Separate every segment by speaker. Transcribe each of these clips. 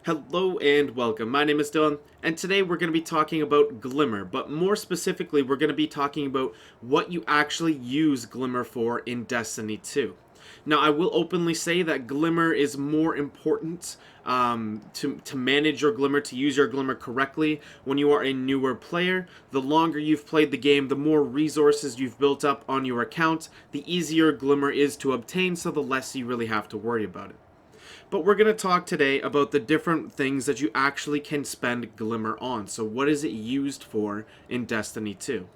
Speaker 1: Hello and welcome. My name is Dylan, and today we're going to be talking about Glimmer, but more specifically, we're going to be talking about what you actually use Glimmer for in Destiny 2. Now, I will openly say that Glimmer is more important to manage your Glimmer, to use your Glimmer correctly when you are a newer player. The longer you've played the game, the more resources you've built up on your account, the easier Glimmer is to obtain, so the less you really have to worry about it. But we're going to talk today about the different things that you actually can spend Glimmer on. So what is it used for in Destiny 2?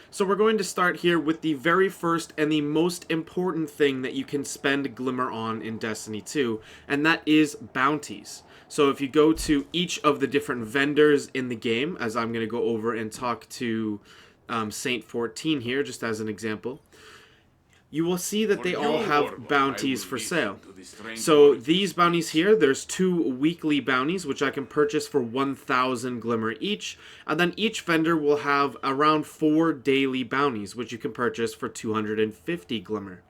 Speaker 1: So we're going to start here with the very first and the most important thing that you can spend Glimmer on in Destiny 2, and that is bounties. So if you go to each of the different vendors in the game, as I'm going to go over and talk to Saint 14 here, just as an example, you will see that they all have bounties for sale. So these bounties here, there's 2 weekly bounties, which I can purchase for 1,000 Glimmer each. And then each vendor will have around 4 daily bounties, which you can purchase for 250 Glimmer.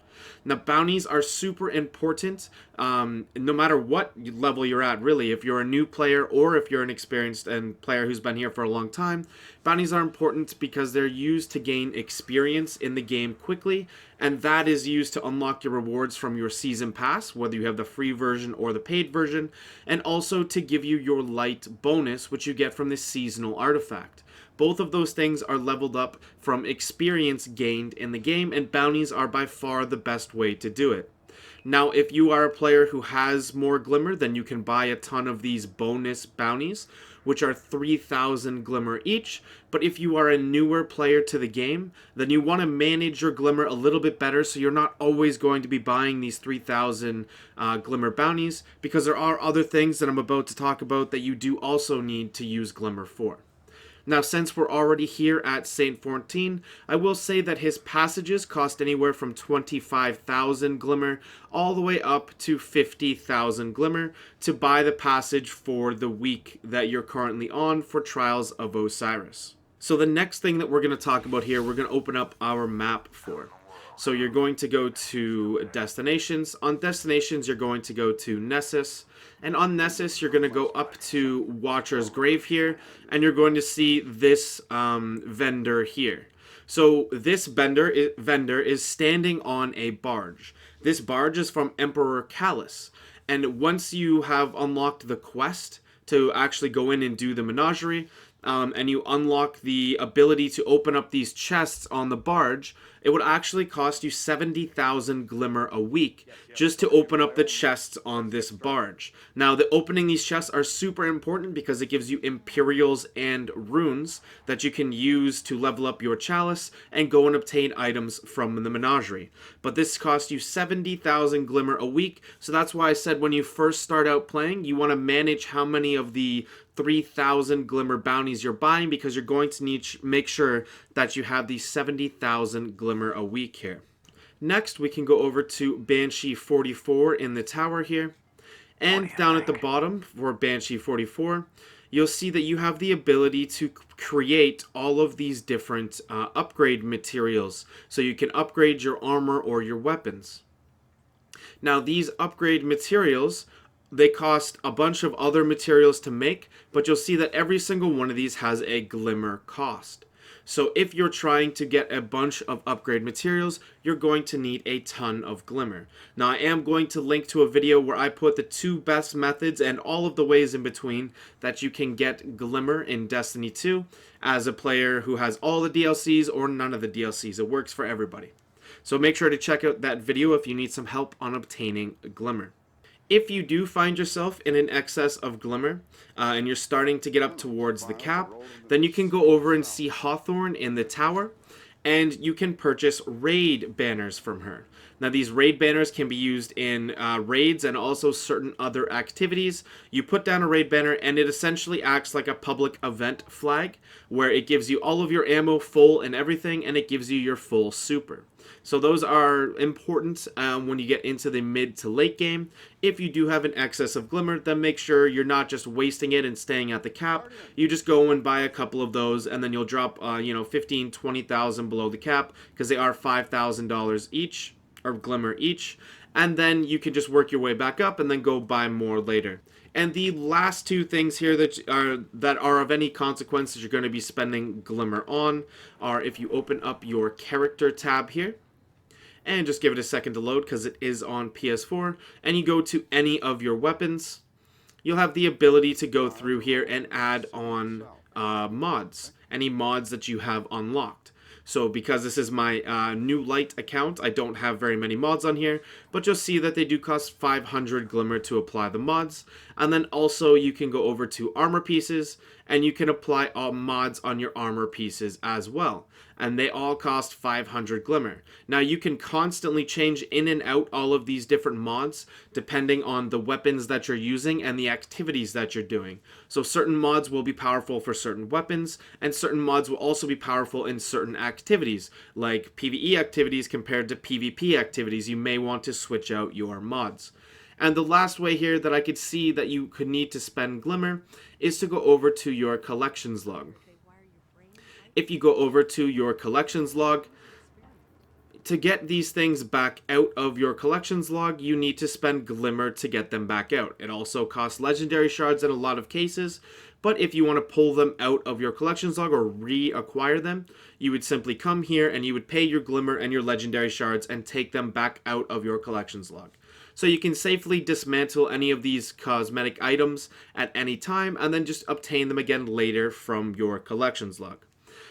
Speaker 1: Now, bounties are super important no matter what level you're at, really. If you're a new player or if you're an experienced player who's been here for a long time, bounties are important because they're used to gain experience in the game quickly, and that is used to unlock your rewards from your season pass, whether you have the free version or the paid version, and also to give you your light bonus, which you get from this seasonal artifact. Both of those things are leveled up from experience gained in the game, and bounties are by far the best way to do it. Now, if you are a player who has more Glimmer, then you can buy a ton of these bonus bounties, which are 3,000 Glimmer each. But if you are a newer player to the game, then you want to manage your Glimmer a little bit better, so you're not always going to be buying these 3,000 Glimmer bounties, because there are other things that I'm about to talk about that you do also need to use Glimmer for. Now, since we're already here at Saint 14, I will say that his passages cost anywhere from 25,000 Glimmer all the way up to 50,000 Glimmer to buy the passage for the week that you're currently on for Trials of Osiris. So the next thing that we're going to talk about here, we're going to open up our map for. So you're going to go to Destinations. On Destinations, you're going to go to Nessus. And on Nessus, you're going to go up to Watcher's Grave here, and you're going to see this vendor here. So this vendor is standing on a barge. This barge is from Emperor Callus. And once you have unlocked the quest to actually go in and do the menagerie, and you unlock the ability to open up these chests on the barge, it would actually cost you 70,000 Glimmer a week just to open up the chests on this barge. Now, opening these chests are super important because it gives you Imperials and runes that you can use to level up your chalice and go and obtain items from the menagerie. But this costs you 70,000 Glimmer a week, so that's why I said when you first start out playing, you want to manage how many of the 3,000 Glimmer bounties you're buying, because you're going to need to make sure that you have these 70,000 Glimmer a week here. Next, we can go over to Banshee 44 in the tower here. And down at the bottom for Banshee 44, you'll see that you have the ability to create all of these different upgrade materials. So you can upgrade your armor or your weapons. Now, these upgrade materials, they cost a bunch of other materials to make, but you'll see that every single one of these has a Glimmer cost. So if you're trying to get a bunch of upgrade materials, you're going to need a ton of Glimmer. Now, I am going to link to a video where I put the 2 best methods and all of the ways in between that you can get Glimmer in Destiny 2 as a player who has all the DLCs or none of the DLCs. It works for everybody. So make sure to check out that video if you need some help on obtaining Glimmer. If you do find yourself in an excess of Glimmer, and you're starting to get up towards the cap, then you can go over and see Hawthorne in the tower, and you can purchase raid banners from her. Now, these raid banners can be used in raids and also certain other activities. You put down a raid banner, and it essentially acts like a public event flag, where it gives you all of your ammo full and everything, and it gives you your full super. So those are important when you get into the mid to late game. If you do have an excess of Glimmer, then make sure you're not just wasting it and staying at the cap. You just go and buy a couple of those, and then you'll drop 15, 20,000 below the cap, because they are $5,000 each, or Glimmer each. And then you can just work your way back up and then go buy more later. And the last two things here that are of any consequence that you're going to be spending Glimmer on are if you open up your character tab here, and just give it a second to load because it is on PS4, and you go to any of your weapons, you'll have the ability to go through here and add on mods, any mods that you have unlocked. So because this is my new light account, I don't have very many mods on here, but you'll see that they do cost 500 Glimmer to apply the mods. And then also you can go over to armor pieces, and you can apply all mods on your armor pieces as well. And they all cost 500 Glimmer. Now you can constantly change in and out all of these different mods depending on the weapons that you're using and the activities that you're doing. So certain mods will be powerful for certain weapons, and certain mods will also be powerful in certain activities, like PvE activities compared to PvP activities. You may want to switch out your mods. And the last way here that I could see that you could need to spend Glimmer is to go over to your collections log. If you go over to your collections log, to get these things back out of your collections log, you need to spend Glimmer to get them back out. It also costs legendary shards in a lot of cases, but if you want to pull them out of your collections log or reacquire them, you would simply come here and you would pay your Glimmer and your legendary shards and take them back out of your collections log. So you can safely dismantle any of these cosmetic items at any time and then just obtain them again later from your collections log.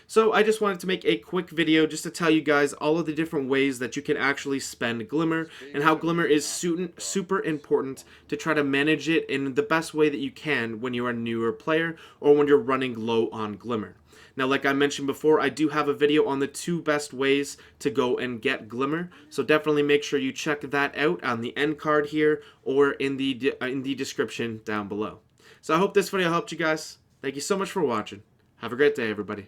Speaker 1: So I just wanted to make a quick video just to tell you guys all of the different ways that you can actually spend Glimmer and how Glimmer is super important to try to manage it in the best way that you can when you're a newer player or when you're running low on Glimmer. Now, like I mentioned before, I do have a video on the 2 best ways to go and get Glimmer, so definitely make sure you check that out on the end card here or in the description down below. So I hope this video helped you guys. Thank you so much for watching. Have a great day, everybody.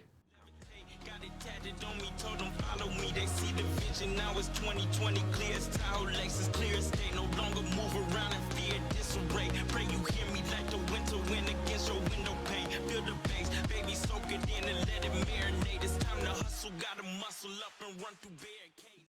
Speaker 2: Now it's 2020, clear as tile, Lexus clear as day, no longer move around in fear, disarray. Pray you hear me like the winter wind against your window pane. Feel the bass, baby, soak it in and let it marinate. It's time to hustle, gotta muscle up and run through barricades.